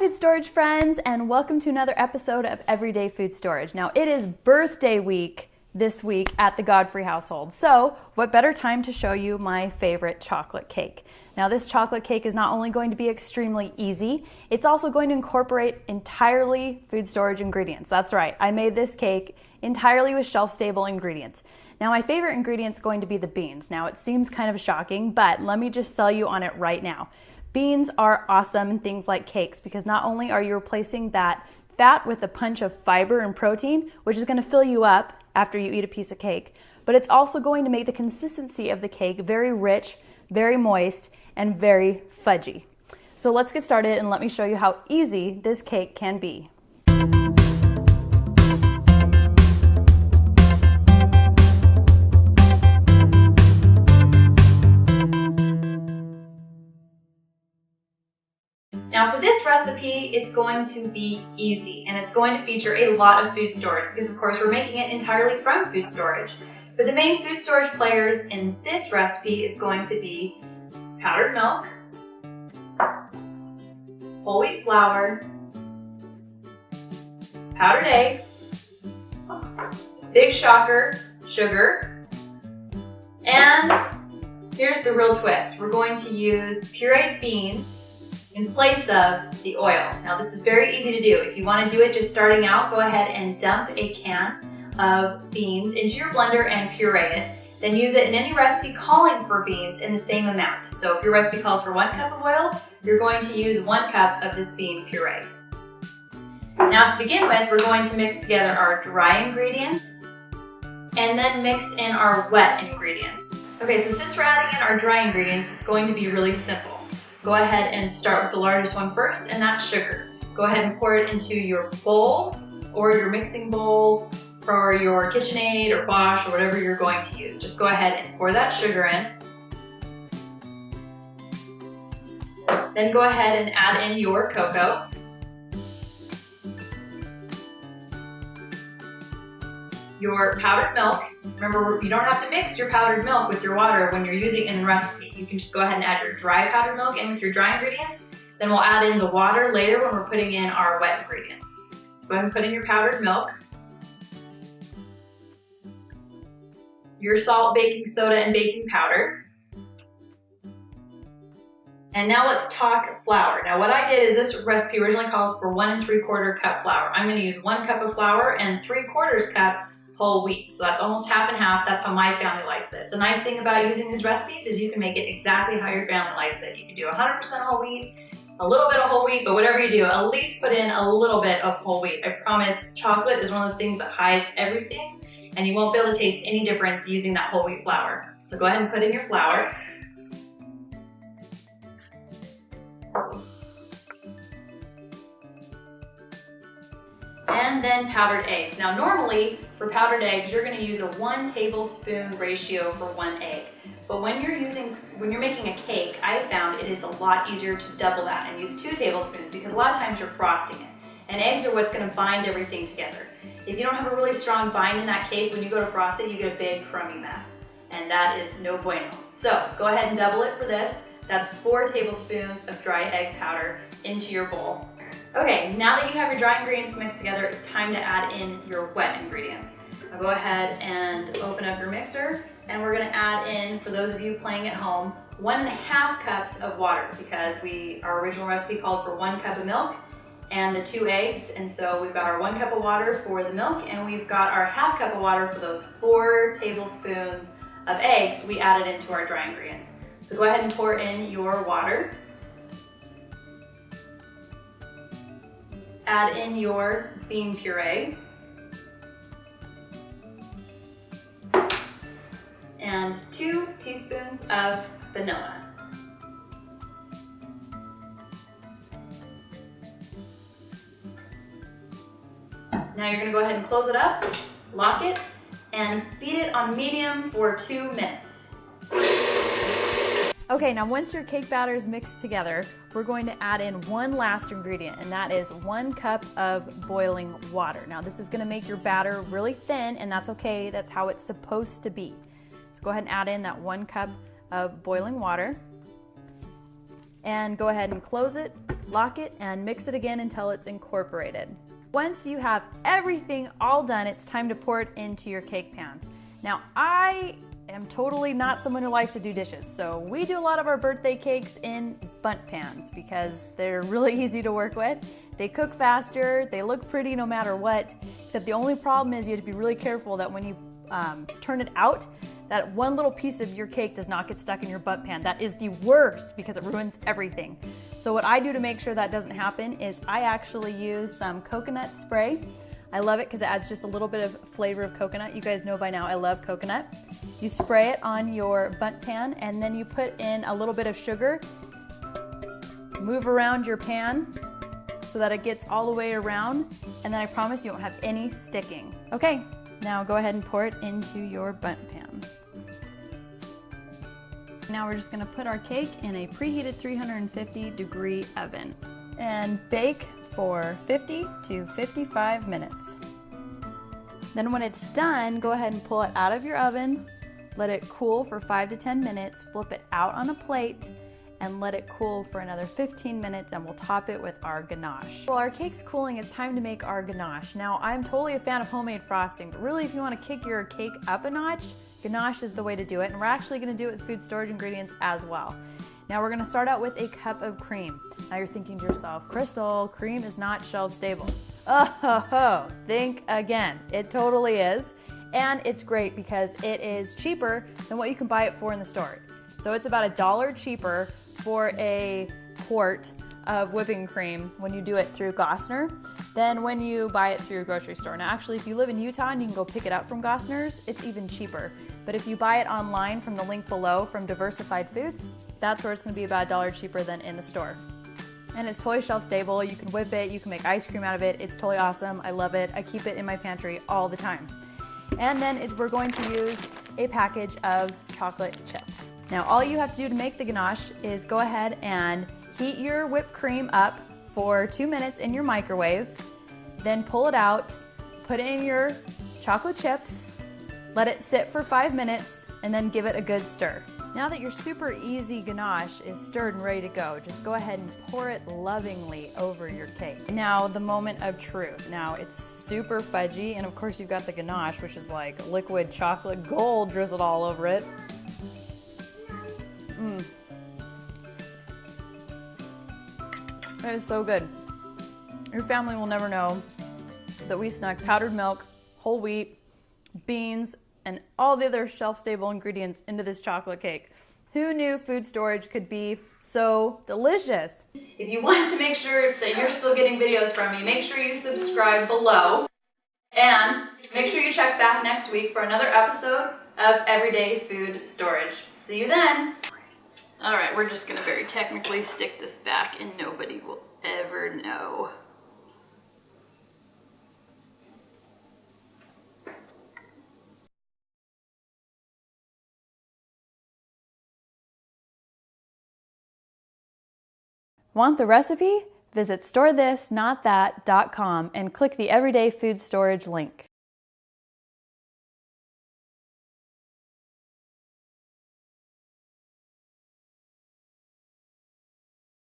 food storage friends, and welcome to another episode of Everyday Food Storage. Now it is birthday week this week at the Godfrey household, so what better time to show you my favorite chocolate cake. Now this chocolate cake is not only going to be extremely easy, it's also going to incorporate entirely food storage ingredients. That's right, I made this cake entirely with shelf-stable ingredients. Now my favorite ingredient is going to be the beans. Now it seems kind of shocking, but let me just sell you on it right now. Beans are awesome in things like cakes because not only are you replacing that fat with a punch of fiber and protein, which is going to fill you up after you eat a piece of cake, but it's also going to make the consistency of the cake very rich, very moist, and very fudgy. So let's get started and let me show you how easy this cake can be. Now for this recipe, it's going to be easy and it's going to feature a lot of food storage because of course we're making it entirely from food storage. But the main food storage players in this recipe is going to be powdered milk, whole wheat flour, powdered eggs, big shocker, sugar, and here's the real twist. We're going to use pureed beans in place of the oil. Now this is very easy to do. If you want to do it just starting out, go ahead and dump a can of beans into your blender and puree it. Then use it in any recipe calling for beans in the same amount. So if your recipe calls for 1 cup of oil, you're going to use 1 cup of this bean puree. Now to begin with, we're going to mix together our dry ingredients and then mix in our wet ingredients. Okay, so since we're adding in our dry ingredients, it's going to be really simple. Go ahead and start with the largest one first, and that's sugar. Go ahead and pour it into your bowl or your mixing bowl or your KitchenAid or Bosch or whatever you're going to use. Just go ahead and pour that sugar in. Then go ahead and add in your cocoa. Your powdered milk. Remember, you don't have to mix your powdered milk with your water when you're using it in the recipe. You can just go ahead and add your dry powdered milk in with your dry ingredients. Then we'll add in the water later when we're putting in our wet ingredients. So go ahead and put in your powdered milk, your salt, baking soda, and baking powder. And now let's talk flour. Now what I did is this recipe originally calls for 1 3/4 cup flour. I'm going to use 1 cup of flour and 3/4 cup whole wheat. So that's almost half and half. That's how my family likes it. The nice thing about using these recipes is you can make it exactly how your family likes it. You can do 100% whole wheat, a little bit of whole wheat, but whatever you do, at least put in a little bit of whole wheat. I promise chocolate is one of those things that hides everything and you won't be able to taste any difference using that whole wheat flour. So go ahead and put in your flour. And then powdered eggs. Now normally for powdered eggs, you're going to use a 1 tablespoon ratio for 1 egg. But when you're making a cake, I found it is a lot easier to double that and use 2 tablespoons because a lot of times you're frosting it. And eggs are what's going to bind everything together. If you don't have a really strong bind in that cake, when you go to frost it, you get a big crummy mess. And that is no bueno. So go ahead and double it for this. That's 4 tablespoons of dry egg powder into your bowl. Okay, now that you have your dry ingredients mixed together, it's time to add in your wet ingredients. Now go ahead and open up your mixer, and we're gonna add in, for those of you playing at home, 1.5 cups of water because our original recipe called for 1 cup of milk and the 2 eggs. And so we've got our 1 cup of water for the milk, and we've got our ½ cup of water for those 4 tablespoons of eggs we added into our dry ingredients. So go ahead and pour in your water. Add in your bean puree and 2 teaspoons of vanilla. Now you're going to go ahead and close it up, lock it, and beat it on medium for 2 minutes. Okay, now once your cake batter is mixed together, we're going to add in one last ingredient, and that is 1 cup of boiling water. Now this is going to make your batter really thin, and that's okay. That's how it's supposed to be. So go ahead and add in that 1 cup of boiling water. and go ahead and close it, lock it, and mix it again until it's incorporated. Once you have everything all done, it's time to pour it into your cake pans. Now, I am totally not someone who likes to do dishes, so we do a lot of our birthday cakes in bundt pans because they're really easy to work with. They cook faster, they look pretty no matter what, except the only problem is you have to be really careful that when you turn it out, that one little piece of your cake does not get stuck in your bundt pan. That is the worst because it ruins everything. So what I do to make sure that doesn't happen is I actually use some coconut spray. I love it because it adds just a little bit of flavor of coconut. You guys know by now I love coconut. You spray it on your bundt pan and then you put in a little bit of sugar. Move around your pan so that it gets all the way around, and then I promise you won't have any sticking. Okay, now go ahead and pour it into your bundt pan. Now we're just gonna put our cake in a preheated 350-degree oven and bake for 50 to 55 minutes. Then when it's done, go ahead and pull it out of your oven, let it cool for 5 to 10 minutes, flip it out on a plate, and let it cool for another 15 minutes, and we'll top it with our ganache. While our cake's cooling, it's time to make our ganache. Now, I'm totally a fan of homemade frosting, but really if you want to kick your cake up a notch, ganache is the way to do it, and we're actually going to do it with food storage ingredients as well. Now we're going to start out with a cup of cream. Now you're thinking to yourself, Crystal, cream is not shelf stable. Oh, think again. It totally is, and it's great because it is cheaper than what you can buy it for in the store. So it's about $1 cheaper for a quart of whipping cream when you do it through Gossner than when you buy it through your grocery store. Now actually, if you live in Utah and you can go pick it up from Gossner's, it's even cheaper. But if you buy it online from the link below from Diversified Foods, that's where it's going to be about $1 cheaper than in the store. And it's totally shelf stable. You can whip it, you can make ice cream out of it. It's totally awesome. I love it. I keep it in my pantry all the time. And then we're going to use a package of chocolate chips. Now all you have to do to make the ganache is go ahead and heat your whipped cream up for 2 minutes in your microwave, then pull it out, put it in your chocolate chips, let it sit for 5 minutes, and then give it a good stir. Now that your super easy ganache is stirred and ready to go, just go ahead and pour it lovingly over your cake. Now the moment of truth. Now it's super fudgy, and of course you've got the ganache, which is like liquid chocolate gold drizzled all over it. It is so good. Your family will never know that we snuck powdered milk, whole wheat, beans, and all the other shelf-stable ingredients into this chocolate cake. Who knew food storage could be so delicious? If you want to make sure that you're still getting videos from me, make sure you subscribe below. And make sure you check back next week for another episode of Everyday Food Storage. See you then. All right, we're just gonna very technically stick this back and nobody will ever know. Want the recipe? Visit storethisnotthat.com and click the Everyday Food Storage link.